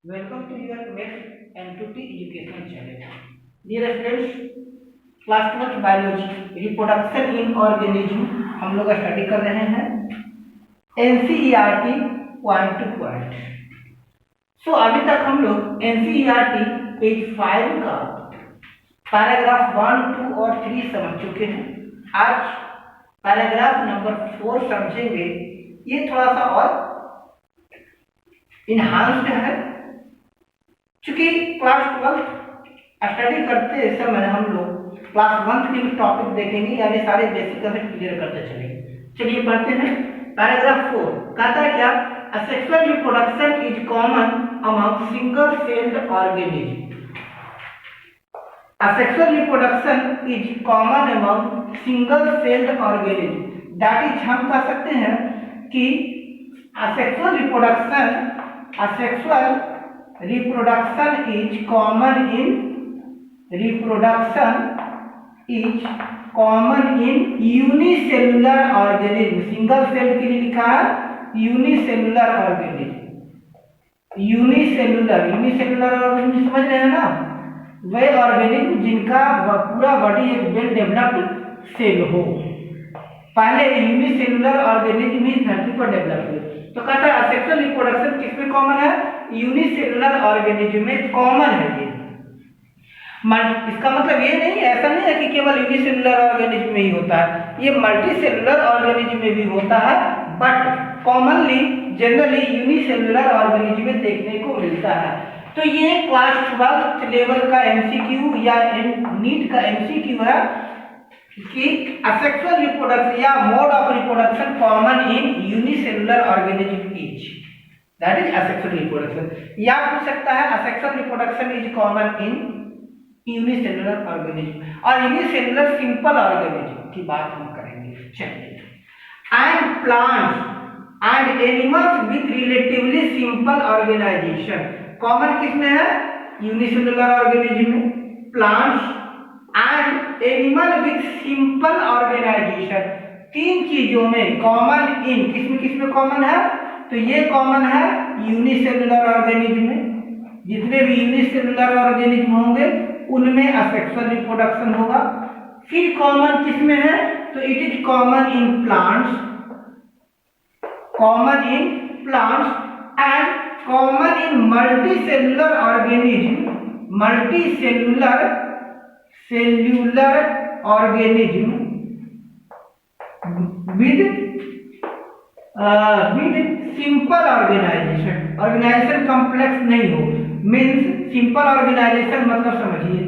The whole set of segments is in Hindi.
Welcome to your next M2T educational channel. Dear students, class 12 biology reproduction in organism हम लोग स्टडी कर रहे हैं NCERT पॉइंट टू पॉइंट। सो अभी तक हम लोग NCERT पेज 5 का पैराग्राफ 1, 2 और 3 समझ चुके हैं। आज पैराग्राफ नंबर 4 समझेंगे। ये थोड़ा सा और इनहांस्ड है, चूंकि क्लास 12 स्टडी करते समय हम लोग क्लास 1 के टॉपिक देखेंगे, यानी सारे बेसिक कंसेप्ट क्लियर करते चलेंगे। चलिए पढ़ते हैं। पैराग्राफ 4 कहता है क्या? Asexual reproduction is common among single celled organism. Asexual reproduction is common among single celled organism. That is हम कह सकते हैं कि asexual reproduction is common in unicellular organism। Single cell के लिए लिखा है यूनिसेलुलर ऑर्गेनिज्म। यूनिसेलुलर ऑर्गेनिज्म समझ रहे हैं ना? वे ऑर्गेनिज्म जिनका पूरा बॉडी एक वेल डेवलप्ड सेल हो। पहले यूनिसेलुलर ऑर्गेनिज्म ही धरती पर डेवलप हुए। तो कहता है असेक्सुअल रिप्रोडक्शन किसमें कॉमन है? यूनिसेलुलर ऑर्गेनिज्म में कॉमन है ये। इसका मतलब ये नहीं, ऐसा नहीं है कि केवल यूनिसेलुलर ऑर्गेनिज्म में ही होता है, ये मल्टीसेलुलर ऑर्गेनिज्म में भी होता है, but commonly generally unicellular organism में देखने को मिलता है। तो ये क्लास 12 लेवल का एमसीक्यू या नीट का एमसीक्यू है कि असेक्सुअल रिप्रोडक्शन या mode of reproduction common in unicellular organism is, that is asexual reproduction. या पूछ सकता है asexual reproduction is common in unicellular organism, और यूनिसेलुलर सिंपल ऑर्गेनिज्म की बात हम करेंगे। चलिए, and plants and animals with relatively simple organisation. Common किसमें है? यूनिसेलुलर ऑर्गेनिज्म में। Plants and animal with simple organisation, तीन चीजों में कॉमन इन, किसमें कॉमन है? तो ये कॉमन है यूनिसेलुलर ऑर्गेनिज्म में। जितने भी यूनिसेलुलर ऑर्गेनिज्म होंगे उनमें असेक्सुअल रिप्रोडक्शन होगा। फिर कॉमन किसमें है? तो it is common in plants and common in multicellular organism, multicellular organism with simple organisation. Organisation complex नहीं हो, मीन्स सिंपल ऑर्गेनाइजेशन मतलब समझिए।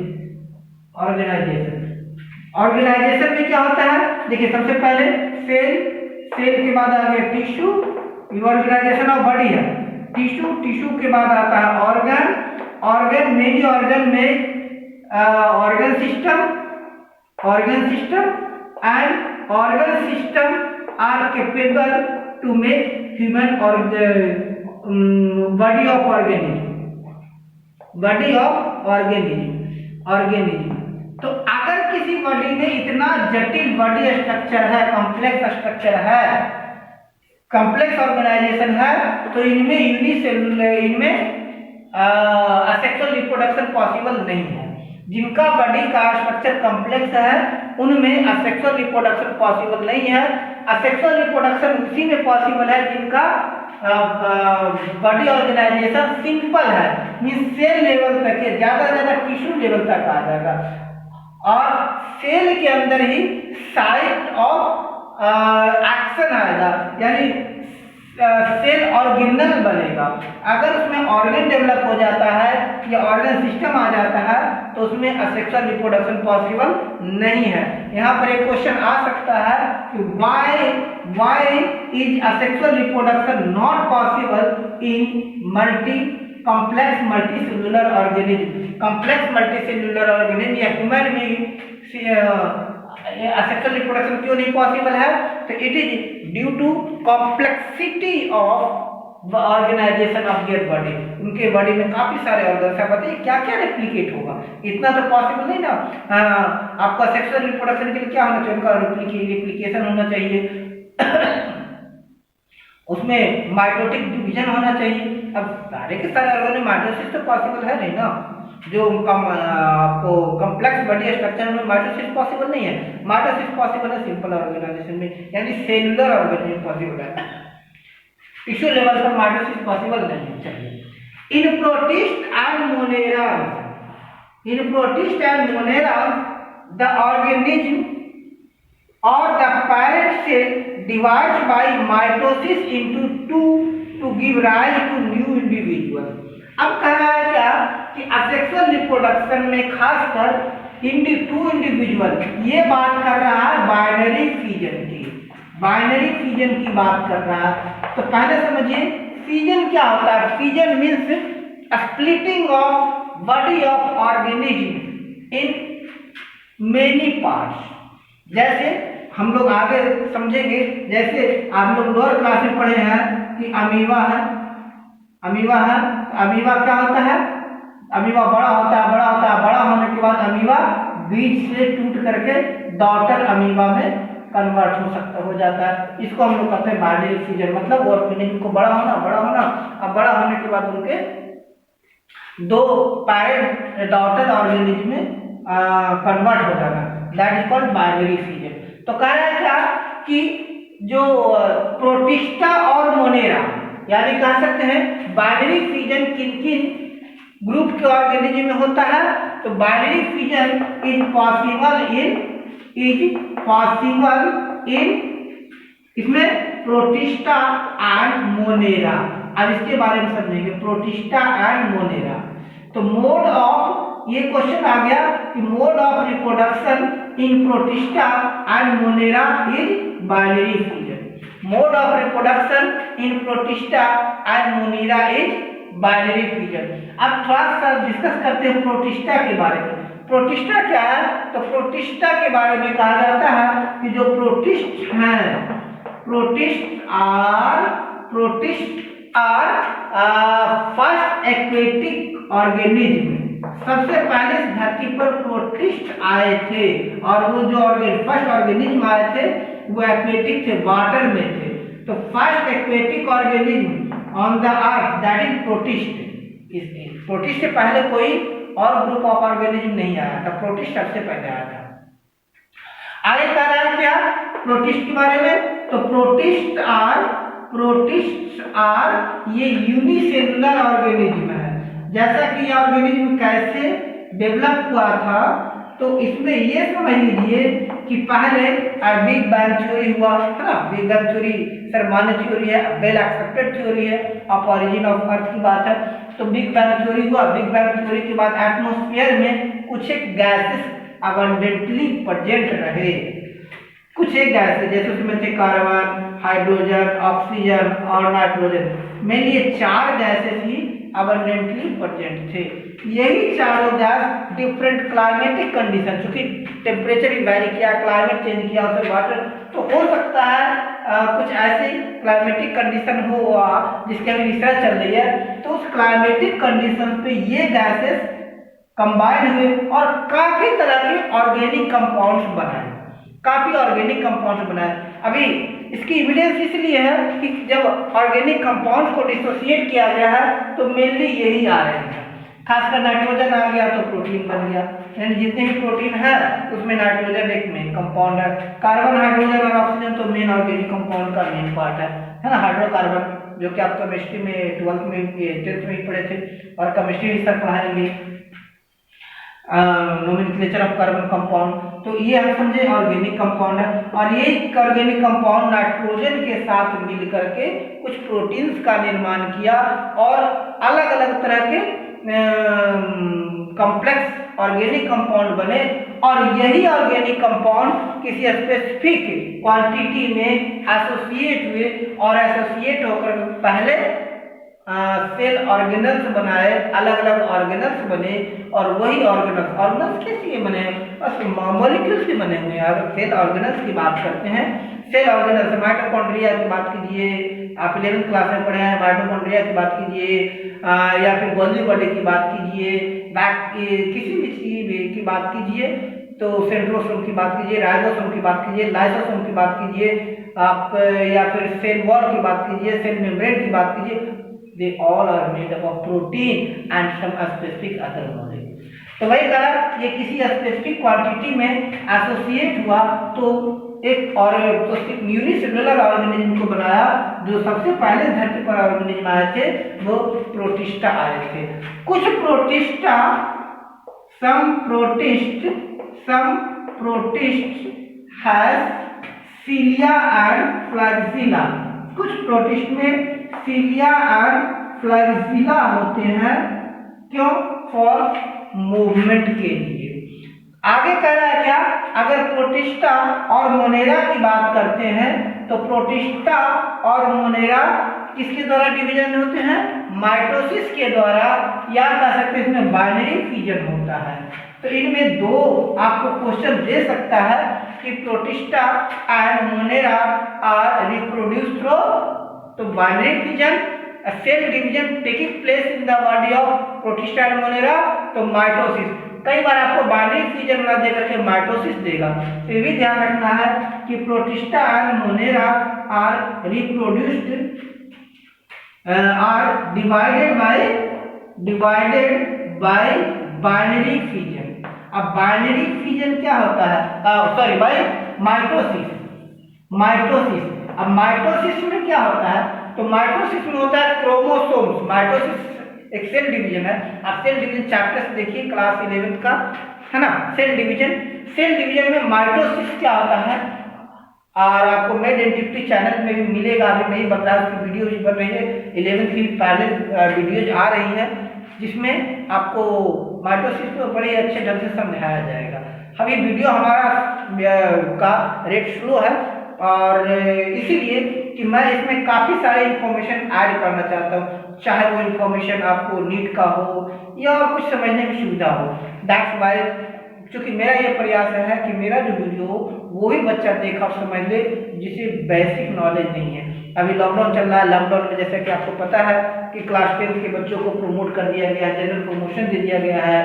ऑर्गेनाइजेशन में क्या होता है? देखिए, सबसे पहले सेल के बाद आ गया टिश्यू, ऑर्गेनाइजेशन ऑफ बॉडी है। टिश्यू के बाद आता है ऑर्गन मेनी ऑर्गन में organ system and organ system are capable to make human body of organism। तो अगर किसी बॉडी में इतना जटिल बॉडी स्ट्रक्चर है, कॉम्प्लेक्स स्ट्रक्चर है, कॉम्प्लेक्स ऑर्गेनाइजेशन है, तो इनमें असेक्सुअल रिप्रोडक्शन पॉसिबल नहीं है। जिनका बॉडी का स्ट्रक्चर कॉम्प्लेक्स है उनमें असेक्सुअल रिप्रोडक्शन पॉसिबल नहीं है। असेक्सुअल रिप्रोडक्शन उसी में पॉसिबल है जिनका बॉडी ऑर्गेनाइजेशन सिंपल है, मींस सेल लेवल तक है, ज्यादा से ज्यादा टिश्यू लेवल तक आ जाएगा, और सेल के अंदर ही साइट ऑफ एक्शन आएगा, यानी सेल ऑर्गेनल बनेगा। अगर उसमें ऑर्गन डेवलप हो जाता है या ऑर्गन सिस्टम आ जाता है तो उसमें असेक्सुअल रिप्रोडक्शन पॉसिबल नहीं है। यहाँ पर एक क्वेश्चन आ सकता है कि why is asexual reproduction not possible in complex multicellular organism. Complex multicellular organism या ह्यूमन में असेक्सुअल रिप्रोडक्शन क्यों नहीं पॉसिबल है? तो it is due to complexity of organisation of their body. उनके बॉडी में काफी सारे ऑर्गन्स है, बताइए क्या क्या रेप्लिकेट होगा, इतना तो पॉसिबल नहीं ना। आपका सेक्सुअल रिप्रोडक्शन के लिए क्या होना चाहिए? उनका रेप्लिकेशन होना चाहिए। उसमें माइटोटिक डिवीजन होना चाहिए। अब सारे के सारे ऑर्गन में माइटोसिस तो पॉसिबल है नहीं ना, जो आपको कॉम्प्लेक्स बॉडी स्ट्रक्चर में माइटोसिस पॉसिबल नहीं है। माइटोसिस पॉसिबल है सिंपल ऑर्गेनाइजेशन में, यानी सेलुलर ऑर्गेनिज्म पॉसिबल है, टिश्यू लेवल पर माइटोसिस पॉसिबल नहीं चाहिए। In protist and Monera, in protist and Monera the organism or the parent cell divides by mitosis into two to give rise to new individual। अब कह रहा है क्या कि असेक्सुअल रिप्रोडक्शन में खासकर टू इंडिविजुअल, ये बात कर रहा है बाइनरी फिजन की, बाइनरी फिजन की बात कर रहा है। तो पहले समझिए फिजन क्या होता है। Fission means splitting of body of organism in many parts. जैसे हम लोग आगे समझेंगे, जैसे आप लोग लोअर क्लास में पढ़े हैं कि अमीबा है, अमीबा है, अमीबा क्या होता है, अमीबा बड़ा होता है, बड़ा होता है, बड़ा होने के बाद अमीबा बीज से टूट करके डॉटर अमीबा में कन्वर्ट हो जाता है। इसको हम लोग कहते हैं बाइनरी फिजन, मतलब ऑर्गेनिज्म को बड़ा होना, बड़ा होना, अब बड़ा होने के बाद उनके दो पैरेंट डॉटर ऑर्गेनिज्म में कन्वर्ट हो जाना, that is called binary fission. तो कह रहा है क्या कि जो प्रोटिस्टा और मोनेरा, यानी कह सकते हैं बाइनरी फिजन किन किन ग्रुप के ऑर्गेनिज्म में होता है। तो binary fission is possible in इसमें प्रोटिस्टा एंड मोनेरा। अब इसके बारे में समझेंगे, प्रोटिस्टा एंड मोनेरा। तो मोड ऑफ, ये क्वेश्चन आ गया कि mode of reproduction in protista and Monera is binary fission. Mode of reproduction in protista and Monera is binary fission. अब थोड़ा सा डिस्कस करते हैं प्रोटिस्टा के बारे में। प्रोटिस्टा क्या है? तो प्रोटिस्टा के बारे में कहा जाता है कि जो प्रोटिस्ट हैं, protist are first aquatic organism. सबसे पहले इस धरती पर प्रोटिस्ट आए थे, और वो जो फर्स्ट ऑर्गेनिज्म आए थे वो एक्वेटिक थे, वाटर में थे। तो first aquatic organism on the earth that is protist. Protist से पहले कोई और ग्रुप ऑफ ऑर्गेनिज्म नहीं आया था, प्रोटिस्ट सबसे पहले आया था। आगे कह रहा है क्या प्रोटिस्ट के बारे में? तो प्रोटिस्ट आर ये यूनिसेलुलर ऑर्गेनिज्म है। जैसा कि ये ऑर्गेनिज्म कैसे डेवलप हुआ था, तो इसमें ये समझ लीजिए कि पहले बिग बैंग थ्योरी हुआ है ना। बिग बैंग थ्योरी सर्वमान्य थ्योरी है, वेल एक्सेप्टेड थ्योरी है, ऑफ ओरिजिन ऑफ अर्थ की बात है। तो बिग बैंग थ्योरी हुआ, बिग बैंग थ्योरी के बाद एटमॉस्फेयर में कुछ एक गैसेस अबंडेंटली प्रेजेंट रहे। कुछ एक गैसेस जैसे उसमें थे कार्बन, हाइड्रोजन, ऑक्सीजन और नाइट्रोजन। मेनली ये चार गैसेस ही अबंडेंटली प्रेजेंट थे। यही चारों गैस डिफरेंट क्लाइमेटिक कंडीशन, चूंकि टेम्परेचर वेरी किया, क्लाइमेट चेंज किया, उससे वाटर, तो हो सकता है कुछ ऐसी क्लाइमेटिक कंडीशन हुआ जिसके अभी रिसर्च चल रही है। तो उस क्लाइमेटिक कंडीशन पे ये गैसेस कंबाइन हुए और काफी तरह के ऑर्गेनिक कंपाउंड्स बनाए, काफी ऑर्गेनिक कंपाउंड्स बनाए। अभी इसकी एविडेंस इसलिए है कि जब ऑर्गेनिक कंपाउंड्स को डिसोसिएट किया गया है तो मेनली यही आ रहे हैं। खासकर नाइट्रोजन आ गया तो प्रोटीन बन गया, यानी जितने भी प्रोटीन है उसमें नाइट्रोजन एक मेन कंपाउंड है। कार्बन, हाइड्रोजन और ऑक्सीजन तो मेन ऑर्गेनिक कंपाउंड का मेन पार्ट है ना। हाइड्रोकार्बन जो कि आप केमिस्ट्री में 12th में 10th में पढ़े थे, और केमिस्ट्री भी सर पढ़ाएंगे नोमेनक्लेचर ऑफ कार्बन कंपाउंड। तो ये हम समझे ऑर्गेनिक कंपाउंड है, और ये ऑर्गेनिक कंपाउंड नाइट्रोजन के साथ मिल करके कुछ प्रोटीन्स का निर्माण किया और अलग अलग तरह के कॉम्प्लेक्स ऑर्गेनिक कंपाउंड बने। और यही ऑर्गेनिक कंपाउंड किसी स्पेसिफिक क्वांटिटी में एसोसिएट हुए, और एसोसिएट होकर पहले सेल ऑर्गेनल्स बनाए, अलग अलग ऑर्गेनल्स बने। और वही ऑर्गेनल्स कैसे बने? बस मॉलिक्यूल्स से बने हुए हैं। अगर सेल ऑर्गेनल्स की बात करते हैं, सेल ऑर्गेनल्स, माइटोकॉन्ड्रिया की बात कीजिए, आप 11th क्लास में पढ़े हैं, माइटोकॉन्ड्रिया की बात कीजिए, या फिर गोल्गी बॉडी की बात कीजिए, किसी भी चीज की बात कीजिए, तो सेंट्रोसोम की बात कीजिए, राइबोसोम की बात कीजिए, लाइसोसोम की बात कीजिए, आप या फिर सेल वॉल की बात कीजिए, सेल मेम्ब्रेन की बात कीजिए, they all are made up of protein and some specific other molecule. तो वही कहा, ये किसी स्पेसिफिक क्वांटिटी में एसोसिएट हुआ तो एक और यूनिसेलुलर ऑर्गेनिज्म को बनाया। जो सबसे पहले धरती पर ऑर्गेनिज्म आए थे वो प्रोटिस्टा आए थे। कुछ protista, some protists has cilia and flagella। कुछ प्रोटिस्ट में cilia and flagella होते हैं, क्यों? फॉर मूवमेंट के लिए। आगे कह रहा है क्या, अगर प्रोटिस्टा और मोनेरा की बात करते हैं तो प्रोटिस्टा और मोनेरा किसके द्वारा डिवीजन होते हैं? माइटोसिस के द्वारा, या कह सकते हैं इसमें बाइनरी फिजन होता है। तो इनमें दो आपको क्वेश्चन दे सकता है कि protista and Monera are reproduce through तो binary fission, cell division taking place in the body of Protista and Monera तो माइटोसिस। कई बार आपको बाइनरी फिजन ना दे करके माइटोसिस देगा, तो ये भी ध्यान रखना है कि protista and Monera are reproduced are divided by binary fission. अब बाइनरी फिजन क्या होता है? Sorry, by mitosis. अब माइटोसिस में क्या होता है? तो माइटोसिस में होता है क्रोमोसोम्स। माइटोसिस एक सेल डिवीजन है। आप सेल डिवीजन चैप्टर्स देखिए क्लास 11 का, है ना। सेल डिवीजन में माइटोसिस क्या होता है, और आपको मेड एंटिटी चैनल में भी मिलेगा। अभी नहीं बता, उसकी वीडियो भी बन रही है, 11th की पैरेलल वीडियोज आ रही है जिसमें आपको माइटोसिस को बड़े अच्छे ढंग से समझाया जाएगा। अभी वीडियो हमारा का रेट स्लो है और इसीलिए कि मैं इसमें काफ़ी सारे इंफॉर्मेशन ऐड करना चाहता हूँ, चाहे वो इंफॉर्मेशन आपको नीट का हो या और कुछ समझने में सुविधा हो। दैट्स वाई, क्योंकि मेरा ये प्रयास है कि मेरा जो वीडियो हो वो ही बच्चा देख और समझ ले जिसे बेसिक नॉलेज नहीं है। अभी लॉकडाउन चल रहा है, लॉकडाउन में जैसे कि आपको पता है कि क्लास 10 के बच्चों को प्रमोट कर दिया गया है, जनरल प्रमोशन दे दिया गया है,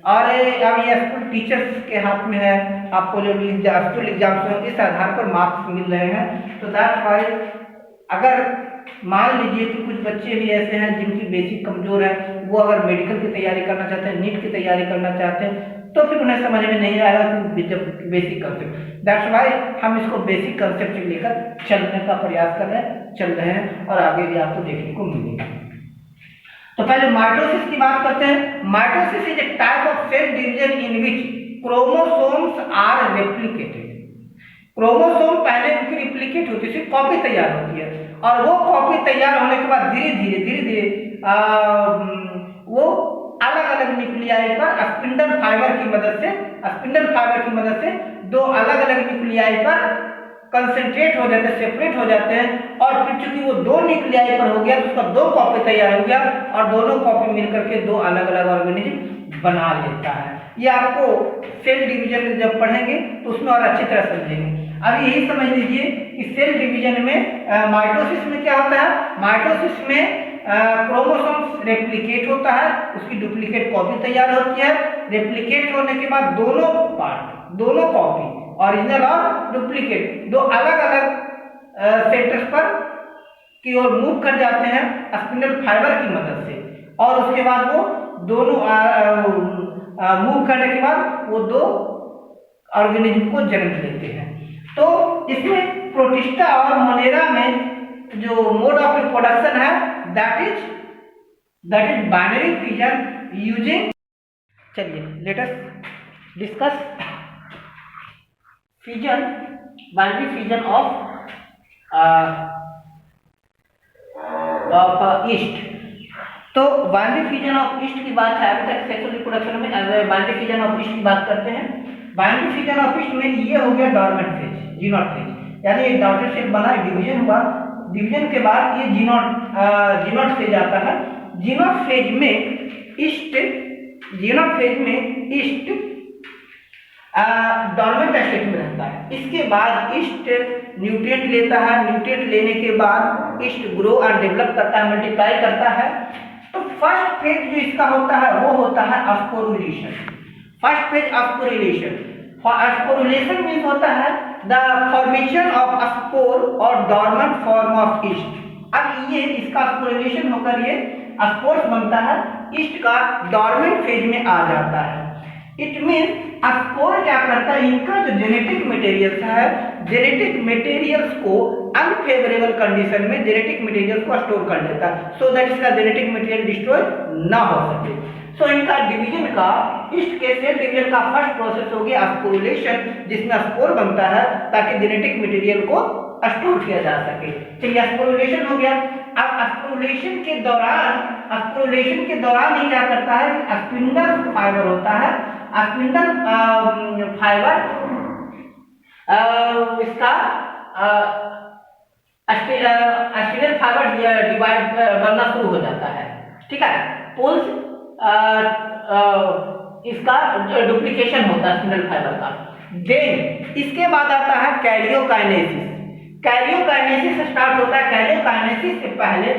और अब ये स्कूल टीचर्स के हाथ में है। आपको जो स्कूल एग्जाम्स में इस आधार पर मार्क्स मिल रहे हैं। तो दैट्स वाई, अगर मान लीजिए कि कुछ बच्चे भी ऐसे हैं जिनकी बेसिक कमजोर है, वो अगर मेडिकल की तैयारी करना चाहते हैं, नीट की तैयारी करना चाहते हैं, तो फिर उन्हें समझ में नहीं आएगा कि बेसिक कंसेप्ट। दैट्स वाई हम इसको बेसिक कंसेप्ट लेकर चलने का प्रयास चल रहे हैं और आगे भी आपको देखने को मिलेगा। तो पहले माइटोसिस की बात करते हैं। Mitosis is a type of cell division in which chromosomes are replicated. Chromosome पहले उनकी रिप्लिकेट होती है, कॉपी तैयार होती है, और वो कॉपी तैयार होने के बाद धीरे धीरे वो अलग अलग न्यूक्लियाई पर स्पिंडल फाइबर की मदद से दो अलग अलग न्यूक्लियाई पर कंसंट्रेट हो जाते हैं, सेपरेट हो जाते हैं, और फिर चूंकि वो दो न्यूक्लियाई पर हो गया तो उसका दो कॉपी तैयार हो गया और दोनों कॉपी मिलकर के दो अलग अलग ऑर्गेनिज्म बना लेता है। ये आपको सेल डिवीजन जब पढ़ेंगे तो उसमें और अच्छी तरह समझेंगे। अभी यही समझ लीजिए कि सेल डिवीजन में माइटोसिस में क्या होता है? माइटोसिस में क्रोमोसोम्स रेप्लिकेट होता है, उसकी डुप्लीकेट कॉपी तैयार होती है। रेप्लिकेट होने के बाद दोनों कॉपी, ओरिजिनल और डुप्लीकेट, दो अलग अलग सेंटर्स पर की ओर मूव कर जाते हैं स्पिंडल फाइबर की मदद से, और उसके बाद वो दोनों मूव करने के बाद वो दो ऑर्गेनिज्म को जन्म देते हैं। तो इसमें प्रोटिस्टा और मोनेरा में जो मोड ऑफ रिप्रोडक्शन है that is binary fission using. चलिए let us discuss binary fission of yeast. तो बाइनरी फिजन ऑफ ईस्ट की बात है। अभी तक सेक्सुअल रिप्रोडक्शन में बाइनरी फिजन ऑफ ईस्ट की बात करते हैं। बाइनरी फिजन ऑफ ईस्ट में ये हो गया डॉर्मेंट फेज, जीनोट फेज, यानी एक डॉटेड शेप बना, डिवीजन हुआ, डिवीजन के बाद ये जीनोट फेज आता है। जीनोट फेज में ईस्ट डॉर्मेंट स्टेट में रहता है। इसके बाद ईस्ट न्यूट्रिएंट लेता है, न्यूट्रिएंट लेने के बाद ईस्ट ग्रो और डेवलप करता है, मल्टीप्लाई करता है। तो फर्स्ट फेज जो इसका होता है वो होता है sporulation. First phase sporulation means होता है द फॉर्मेशन ऑफ स्पोर और डॉर्मेंट फॉर्म ऑफ ईस्ट। अब ये इसका स्पोरेशन होकर ये स्पोर्स बनता है, ईस्ट का डॉर्मेंट फेज में आ जाता है। इट मीन स्पोर क्या करता है, इनका जो जेनेटिक मटेरियल्स है, जेनेटिक मटेरियल्स को अनफेवरेबल कंडीशन में जेनेटिक मटेरियल्स को स्टोर कर लेता है, सो दैट इसका जेनेटिक मटेरियल डिस्ट्रॉय ना हो सके। सो इनका डिवीजन का, ईस्ट के सेल डिवीजन का फर्स्ट प्रोसेस हो गया स्पोरुलेशन, जिसमें स्पोर बनता है ताकि जेनेटिक मटेरियल को स्टोर किया जा सके। चलिए स्पोरुलेशन हो गया। अब स्पोरुलेशन के दौरान ही क्या करता है, स्पिंडल फाइबर होता है, स्पिंडल फाइबर इसका स्पिंडल फाइबर डिवाइड बनना शुरू हो जाता है, ठीक है। पोल्स इसका डुप्लीकेशन होता है स्पिंडल फाइबर का। देन इसके बाद आता है कैरियोकाइनेसिस। कैरियोकाइनेसिस स्टार्ट होता है। कैरियोकाइनेसिस से पहले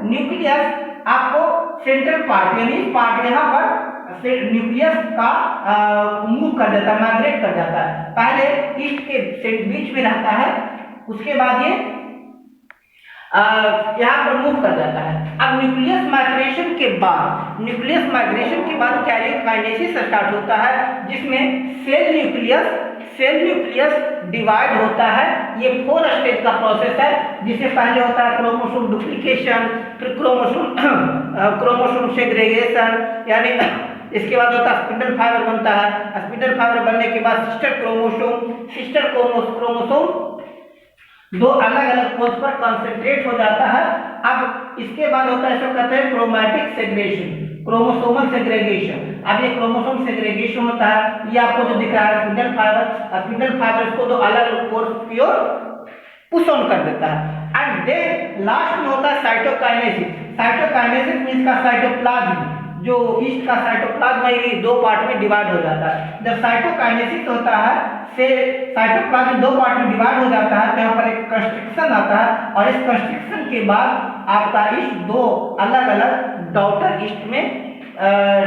न्यूक्लियस आपको सेंट्रल पार्ट यानी पार्ट यहाँ पर न्यूक्लियस का मूव कर देता है, माइग्रेट कर जाता है। पहले ईस्ट के बीच में रहता है, उसके बाद ये यहाँ पर मूव कर जाता है। अब न्यूक्लियस माइग्रेशन के बाद कैरियोकाइनेसिस स्टार्ट होता है, जिसमें सेल न्यूक्लियस डिवाइड होता है। ये 4 स्टेज का प्रोसेस है, जिसमें पहले होता है क्रोमोसोम डुप्लीकेशन, फिर क्रोमोसोम सेग्रीगेशन, यानी इसके बाद होता है स्पिंडल फाइबर बनता है। स्पिंडल फाइबर बनने के बाद सिस्टर क्रोमोसोम 2 अलग अलग पोल्स पर कंसंट्रेट हो जाता है। अब इसके बाद होता है, इसको कहते हैं क्रोमैटिक सेग्रेगेशन, क्रोमोसोमल सेग्रीगेशन। अब ये क्रोमोसोम सेग्रीगेशन होता है, ये आपको जो दिख रहा है स्पिंडल फाइबर को 2 अलग अलग पोल्स की ओर पुश ऑन कर देता है। एंड देन लास्ट में होता है साइटोकाइनेसिस मींस का साइटोप्लाज्म, जो ईस्ट का साइटोप्लाज्म है, ये 2 पार्ट में डिवाइड हो जाता है। जब साइटोकाइनेसिस होता है से साइटोप्लाज्म 2 पार्ट में डिवाइड हो जाता है, तो यहाँ पर एक कंस्ट्रक्शन आता है, और इस कंस्ट्रक्शन के बाद आपका ईस्ट 2 अलग अलग डॉटर ईस्ट में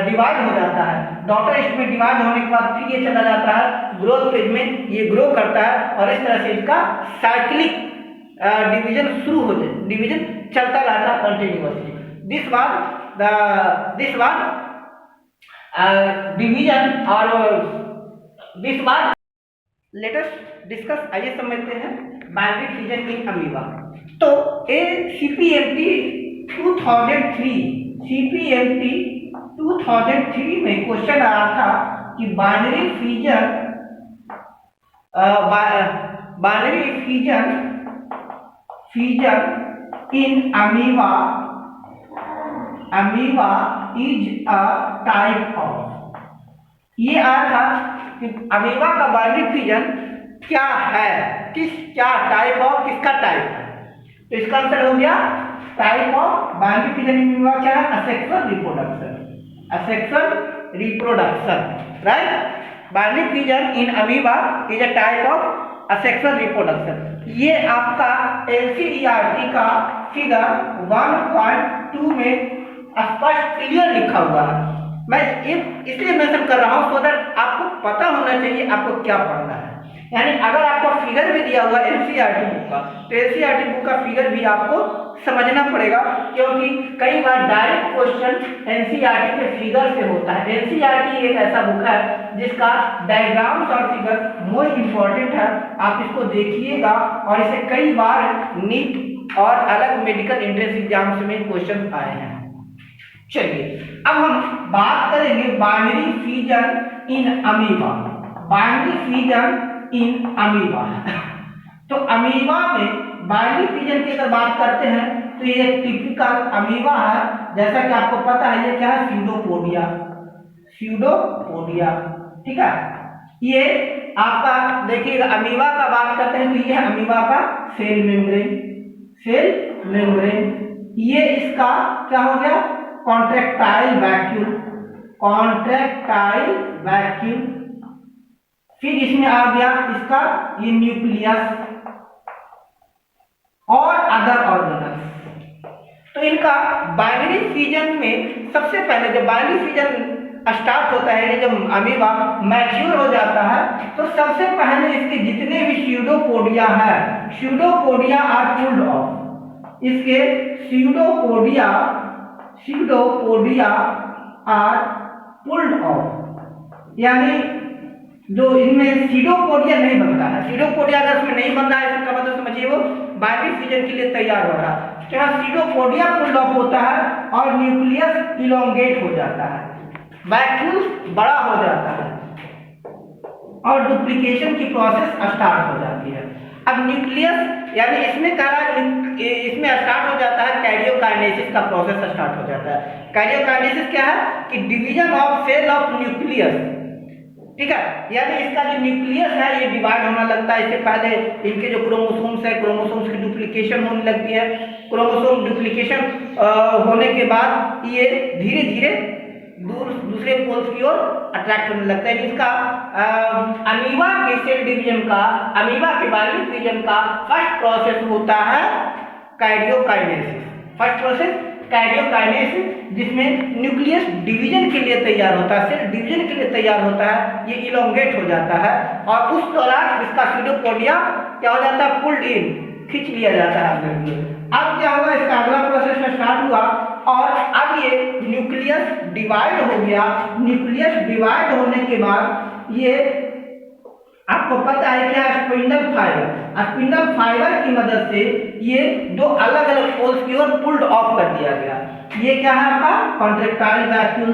डिवाइड हो जाता है। डॉटर ईस्ट में डिवाइड होने के बाद फिर ये चला जाता है ग्रोथ फेज में, ये ग्रो करता है, और इस तरह से इसका साइक्लिक डिवीजन शुरू हो जाए, डिवीजन चलता रहता है कंटिन्यूअसली। दिस वन डिवीजन और this one let us discuss. आइए समझते हैं बाइनरी फिजन इन अमीबा। तो CPMT 2003 में क्वेश्चन आया था कि binary fission in amoeba is a type of. ये आया था कि अमीबा का बाइनरी फिजन क्या है, क्या टाइप ऑफ, किसका टाइप है। तो इसका आंसर हो गया type of binary fission in amoeba क्या है, asexual reproduction, right. Binary fission in amoeba is a type of asexual reproduction. ये आपका NCERT का फिगर 1.2 में स्पष्ट क्लियर लिखा हुआ है। मैं इसलिए मेंशन कर रहा हूं सो दैट आपको पता होना चाहिए आपको क्या पढ़ना है। यानी अगर आपको फिगर भी दिया हुआ NCERT बुक का, तो NCERT बुक का फिगर भी आपको समझना पड़ेगा, क्योंकि कई बार डायरेक्ट क्वेश्चन NCERT के फिगर से होता है। NCERT एक ऐसा बुक है जिसका डायग्राम्स और फिगर मोस्ट इंपॉर्टेंट है। आप इसको देखिएगा, और इसे कई बार नीट और अलग मेडिकल एंट्रेंस एग्जाम्स में क्वेश्चन आए हैं। चलिए अब हम बात करेंगे बाइनरी फिजन इन अमीबा। तो अमीबा में बाइनरी फिजन की अगर बात करते हैं तो ये टिपिकल अमीबा है। जैसा कि आपको पता है ये क्या है, स्यूडोपोडिया, ठीक है। ये आपका देखिएगा अमीबा का बात करते हैं तो ये है अमीबा का सेल मेम्ब्रेन। ये इसका क्या हो गया, कॉन्ट्रैक्टाइल वैक्यूल। फिर इसमें आ गया इसका ये न्यूक्लियस और अदर ऑर्गेनल्स। तो इनका बाइनरी फिजन में सबसे पहले जब बाइनरी फिजन स्टार्ट होता है, जब अमीबा मैच्योर हो जाता है तो सबसे पहले इसके जितने भी स्यूडोपोडिया है, स्यूडोपोडिया आर पुल्ड ऑफ। इसके स्यूडोपोडिया आर पुल्ड ऑफ, यानी जो इनमें सीडोपोडिया नहीं बनता है, सीडोपोडिया अगर इसमें नहीं बन रहा है इसका मतलब समझिए वो बाइनरी फ्यूजन के लिए तैयार हो रहा है। तो यहाँ सीडोपोडिया पुल्ड ऑफ होता है और न्यूक्लियस इलोंगेट हो जाता है, वैक्यूल बड़ा हो जाता है और डुप्लीकेशन की प्रोसेस स्टार्ट हो जाती है। अब न्यूक्लियस यानी इसमें कह रहा है, इसमें स्टार्ट हो जाता है कैरियोकाइनेसिस का प्रोसेस स्टार्ट हो जाता है। कैरियोकाइनेसिस क्या है कि division of cell of nucleus, ठीक है, यानी इसका जो न्यूक्लियस है ये डिवाइड होना लगता है। इससे पहले इनके जो क्रोमोसोम्स है, क्रोमोसोम्स की डुप्लीकेशन होने लगती है। क्रोमोसोम डुप्लीकेशन होने के बाद ये धीरे धीरे दूसरे पोल्स की ओर अट्रैक्ट होने लगता है। इसका अमीबा के सेल डिवीजन का, अमीबा के बाइनरी फ्यूजन का फर्स्ट प्रोसेस होता है कैरियोकाइनेसिस। फर्स्ट प्रोसेस कैरियोकाइनेसिस, जिसमें न्यूक्लियस डिवीजन के लिए तैयार होता है, सेल डिवीजन के लिए तैयार होता है, ये इलोंगेट हो जाता है और उस दौरान इसका सीडोपोडिया क्या हो जाता है, पुल्ड इन, खींच लिया जाता है अंदर। अब क्या होगा, इसका अगला प्रोसेस स्टार्ट हुआ और अब ये न्यूक्लियस डिवाइड हो गया। न्यूक्लियस डिवाइड होने के बाद ये आपको पता है क्या, स्पिंडल फाइबर, स्पिंडल फाइबर की मदद से ये दो अलग अलग पोल्स की ओर पुल्ड ऑफ कर दिया गया। ये क्या है आपका कॉन्ट्रैक्टाइल वैक्यूल,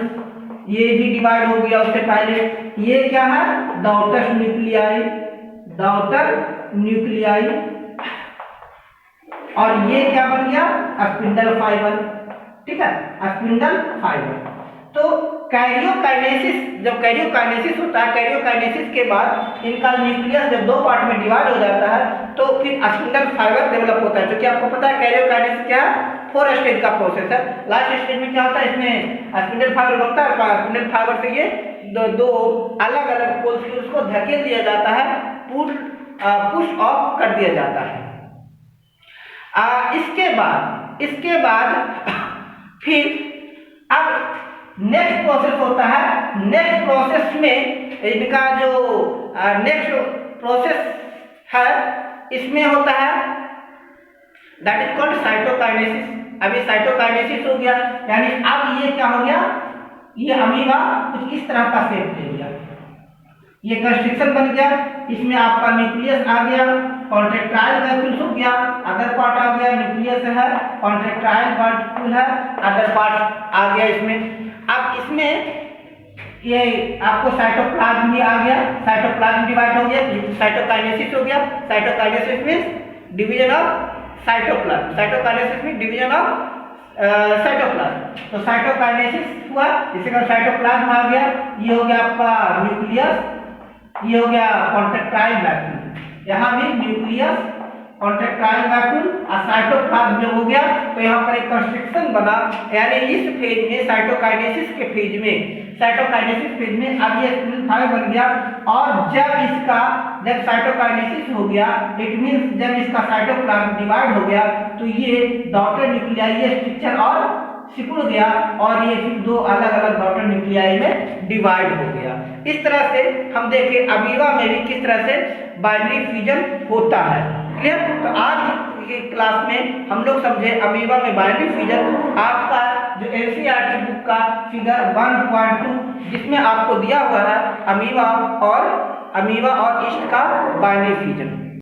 ये भी डिवाइड हो गया उससे पहले। ये क्या है डॉटर न्यूक्लियाई, डॉटर न्यूक्लियाई, और ये क्या बन गया स्पिंडल फाइबर, ठीक है, स्पिंडल फाइबर। तो कैरियोकाइनेसिस, जब कैरियोकाइनेसिस होता है, कैरियोकाइनेसिस के बाद इनका न्यूक्लियस जब दो पार्ट में डिवाइड हो जाता है तो फिर स्पिंडल फाइबर डेवलप होता है। जो कि आपको पता है कैरियोकाइनेसिस क्या है, 4 स्टेज का प्रोसेस है। लास्ट स्टेज में क्या होता है, इसमें स्पिंडल फाइबर बनता है, स्पिंडल फाइबर से ये दो अलग अलग पोल्स की उसको धकेल दिया जाता है, पुश ऑफ कर दिया जाता है। इसके बाद फिर अब नेक्स्ट प्रोसेस होता है। नेक्स्ट प्रोसेस में इनका जो नेक्स्ट प्रोसेस है इसमें होता है दैट इज कॉल्ड साइटोकाइनेसिस। अभी साइटोकाइनेसिस हो गया, यानी अब ये क्या हो गया, ये अमीबा कुछ इस तरह का शेप ले लिया, ये कंस्ट्रक्शन बन गया। इसमें आपका न्यूक्लियस आ गया, कॉन्ट्रैक्टाइल वैक्यूल हो गया, अदर पार्ट आ गया, न्यूक्लियस है, कॉन्ट्रैक्टाइल वैक्यूल है, अदर पार्ट आ गया इसमें। अब इसमें ये आपको साइटोप्लाज्म भी आ गया, साइटोप्लाज्म डिवाइड हो गया, साइटोकाइनेसिस हो गया। Cytokinesis means division of cytoplasm, cytokinesis means division of cytoplasm. तो साइटोकाइनेसिस हुआ, इसी का साइटोप्लाज्म आ गया, ये हो गया आपका न्यूक्लियस, ये हो गया कॉन्ट्रैक्टाइल वैक्यूल। यहाँ भी न्यूक्लियस, कॉन्ट्रैक्टाइल वैक्यूल और साइटोप्लाज्म जब हो गया तो यहाँ पर एक कंस्ट्रक्शन बना, यानी इस फेज में साइटोकाइनेसिस के फेज में, साइटोकाइनेसिस फेज में अब ये स्पिंडल फाइबर बन गया। और जब साइटोकाइनेसिस हो गया, इट मींस जब इसका साइटोप्लाज्म डिवाइड हो गया तो ये डॉटर न्यूक्लियाई ये स्ट्रक्चर और सिकुड़ गया और ये फिर दो अलग अलग डॉटर न्यूक्लियाई में डिवाइड हो गया। इस तरह से हम देखें अमीबा में भी किस तरह से बाइनरी फ्यूजन होता है। क्लियर? तो आज के क्लास में हम लोग समझे अमीबा में बाइनरी फ्यूजन। आपका जो एनसीईआरटी बुक का फिगर 1.2 जिसमें आपको दिया हुआ है अमीबा और ईस्ट का बाइनरी फ्यूजन।